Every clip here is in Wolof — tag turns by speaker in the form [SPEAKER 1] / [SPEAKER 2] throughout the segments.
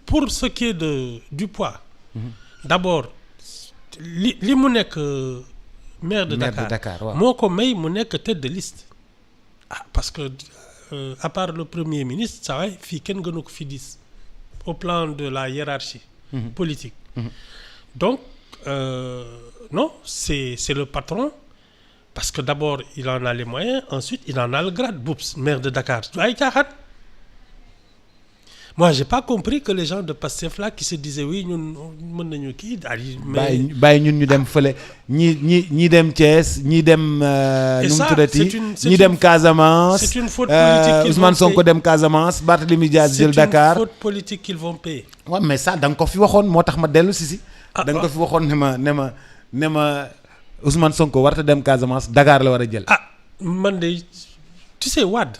[SPEAKER 1] pour ce qui est du poids. D'abord li mu nekk maire de Dakar moo ko may mu nekk tête de liste. Parce que à part le premier ministre ça va fii kenn gënu ko fi dis au plan de la hiérarchie politique. Donc non c'est le patron. Parce que d'abord il en a les moyens, ensuite il en a le grade. Boubs maire de Dakar ay caaxaan. Moi j'ai pas compris que les gens de Pastef là qui se disaient oui ñun mën nañu kii daal
[SPEAKER 2] bàyyi ñun ñu dem fële ñi dem Thiès ñi dem nu mu tuddati ñi dem Casamance.
[SPEAKER 1] C'est une faute politique
[SPEAKER 2] Ousmane Sonko dem Casamance Barthélémy Diaz jël Dakar.
[SPEAKER 1] C'est une faute politique qu'ils vont payer.
[SPEAKER 2] Ouais, mais ça da nga ko fi waxoon moo tax ma dellu si. Da nga ko fi waxoon ne ma Ousmane Sonko warta dem Casamance Dakar la war a jël.
[SPEAKER 1] Man de tu sais Wade.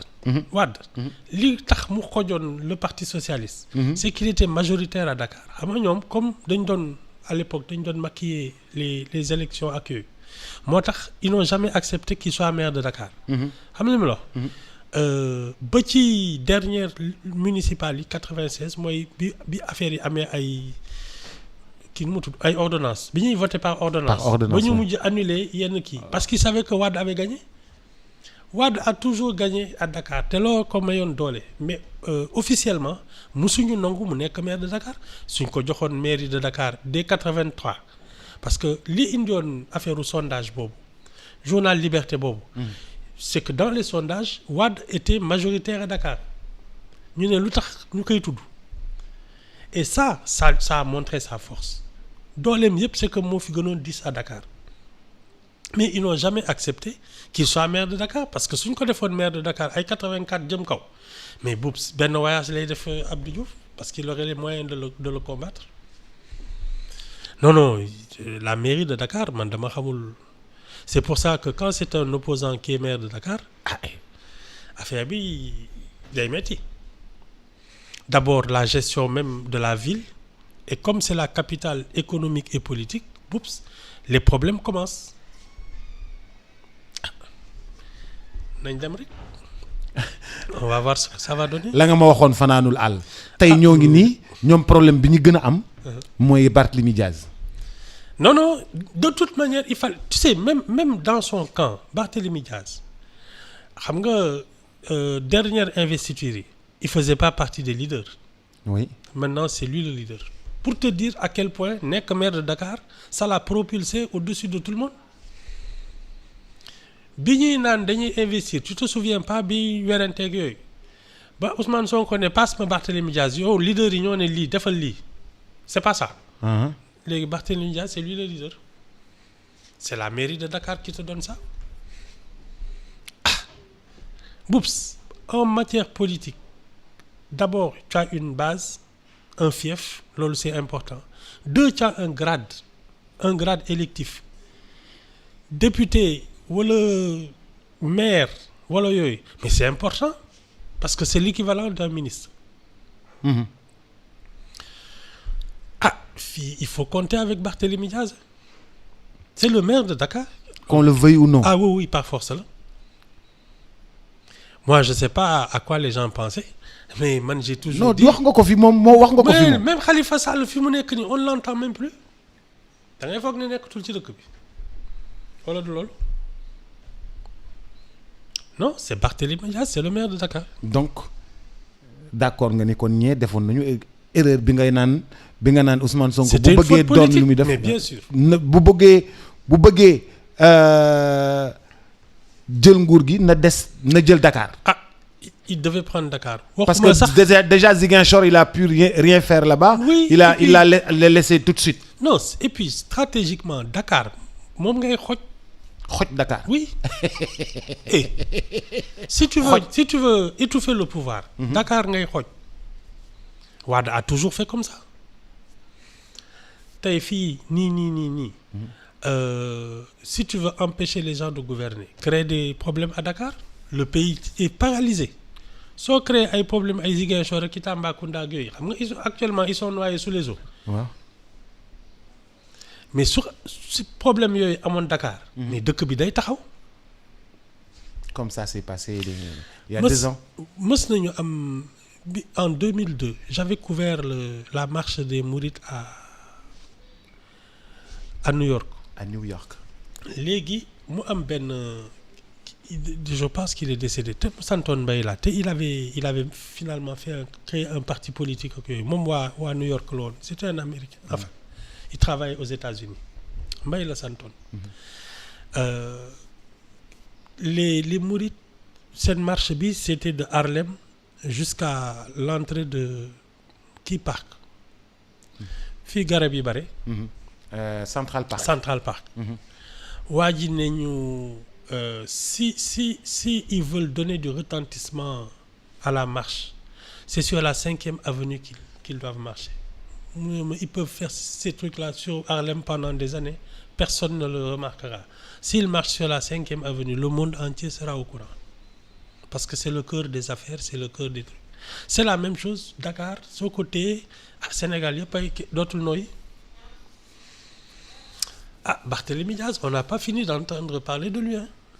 [SPEAKER 1] li tax mu xojoon le parti socialiste. C'est qu'il était majoritaire à Dakar. Xam nga ñoom comme dañ doon à l'époque dañ doon maquiller les élections ak yooyu moo tax ils n'ont jamais accepté qu'il soit maire de Dakar. xam nga li ma la wax. ba ci dernière municipale yi 96 mooy bi affaire yi amee ay kii nu mu tudd ay ordonnances bi ñuy voté par ordonnance. ba ñu mujj annuler yenn kii. Parce qu'ils savaient que Wade avait gagné. Wade a toujours gagné à Dakar te loolu ko mayoon doole mais officiellement musuñu nangu mu nekk maire de Dakar suñ ko joxoon mairie de Dakar dès 83 parce que li indiwoon affaire u sondage boobu journal Liberté boobu. C'est que dans les sondages Wade était majoritaire à Dakar ñu ne lu tax ñu koy tudd et ça a montré sa force dooleem yëpp c'est que moo fi gënoon 10 à Dakar. Mais ils n'ont jamais accepté qu'il soit maire de Dakar parce que suñ ko defoon maire de Dakar ay 84 jëm kaw mais boobu benn voyage lay def Abdou Diouf parce qu'il aurait les moyens de le combattre. Non la mairie de Dakar man dama xamul. C'est pour ça que quand c'est un opposant qui est maire de Dakar affaire bi day metti. D'abord la gestion même de la ville et comme c'est la capitale économique et politique boops les problèmes commencent. nañ dem rek on va voir ce que ça va donner.
[SPEAKER 2] la nga ma waxoon fanaanul àll. tey ñoo ngi nii ñoom problème bi ñu gën a am. mooy Barthélémy Diaz.
[SPEAKER 1] Non de toute manière il fallait tu sais même dans son camp Barthélémy Diaz xam nga dernière investiture yi il faisait pas partie des leaders.
[SPEAKER 2] Oui.
[SPEAKER 1] Maintenant c'est lui le leader. Pour te dire à quel point nekk maire de Dakar ça l'a propulsé au-dessus de tout le monde. bi ñuy naan dañuy investir tu te souviens pas bi weranteeg yooyu ba Ousmane Sonko ne passe ma Barthélémy Diaz yow leader yi ñoo ne lii defal lii c'est pas ça. Léegi Barthélémy Diaz c'est lui le leader. C'est la mairie de Dakar qui te donne ça. Boups en matière politique d'abord tu as une base un fief loolu c'est important. Deux tu as un grade électif député wala maire wala yooyu mais c'est important parce que c'est l'équivalent d'un ministre. Fii il faut compter avec Barthélémy Diaz. C'est le maire de Dakar.
[SPEAKER 2] Qu'on le veuille ou non.
[SPEAKER 1] Oui par force là. Moi je sais pas à quoi les gens pensaient mais man j'ai toujours dit.
[SPEAKER 2] Non wax nga ko fi moom wax nga ko fi moom.
[SPEAKER 1] Même Khalifa Sall fi mu nekk nii on l'entend même plus da ngay foog ne nekkatul ci dëkk bi wala du loolu. Non c'est Barthélémy Diaz c'est le maire de Dakar. Donc
[SPEAKER 2] d'accord nga ni kon ñee defoon nañu erreur bi nga naan Ousmane Sonko bu bëggee doon lu muy def
[SPEAKER 1] mais bien sûr
[SPEAKER 2] bu bëggee jël nguur gi na jël Dakar.
[SPEAKER 1] Il devait prendre Dakar.
[SPEAKER 2] Parce que déjà Ziguinchor il a pu rien faire là-bas.
[SPEAKER 1] Oui,
[SPEAKER 2] il a laissé tout de suite.
[SPEAKER 1] Non et puis stratégiquement Dakar moom ngay xoj
[SPEAKER 2] Dakar.
[SPEAKER 1] Oui. Et si tu veux étouffer le pouvoir. Dakar ngay xoj. Wade a toujours fait comme ça. Tey fii nii. Si tu veux empêcher les gens de gouverner, créer des problèmes à Dakar, le pays est paralysé. Soo créer ay problèmes ay Ziguinchor ak Tambacounda ak yooyu xam nga actuellement ils sont noyés sous les eaux.
[SPEAKER 2] Waaw.
[SPEAKER 1] Mais si problème yooyu amoon Dakar. Mais dëkk bi day taxaw.
[SPEAKER 2] Comme ça s'est passé il y a 2 ans.
[SPEAKER 1] Mës nañu am en 2002 j'avais couvert la marche des Mourides à New York.
[SPEAKER 2] à New York.
[SPEAKER 1] léegi mu am benn je pense qu'il est décédé te santoon Mbaye la te il avait finalement créé un parti politique ak yooyu moom waa New York la woon c'était un Américain. Enfin il travaillait aux États-Unis Mbaye la santoon. les Mourides seen marche bi c'était de Harlem jusqu'à l'entrée de Key Park fii garab yi bare.
[SPEAKER 2] Central Park.
[SPEAKER 1] Central Park. waa ji ne ñu si ils veulent donner du retentissement à la marche c'est sur la 5e avenue qu'ils doivent marcher. Ils peuvent faire ces trucs-là sur Harlem pendant des années, personne ne le remarquera. S'ils marchent sur la 5e avenue, le monde entier sera au courant. Parce que c'est le cœur des affaires, c'est le cœur des trucs. C'est la même chose, Dakar, ce côté, Sénégal, il n'y a pas d'autres noyés. Barthélémy Diaz, on n'a pas fini d'entendre parler de lui.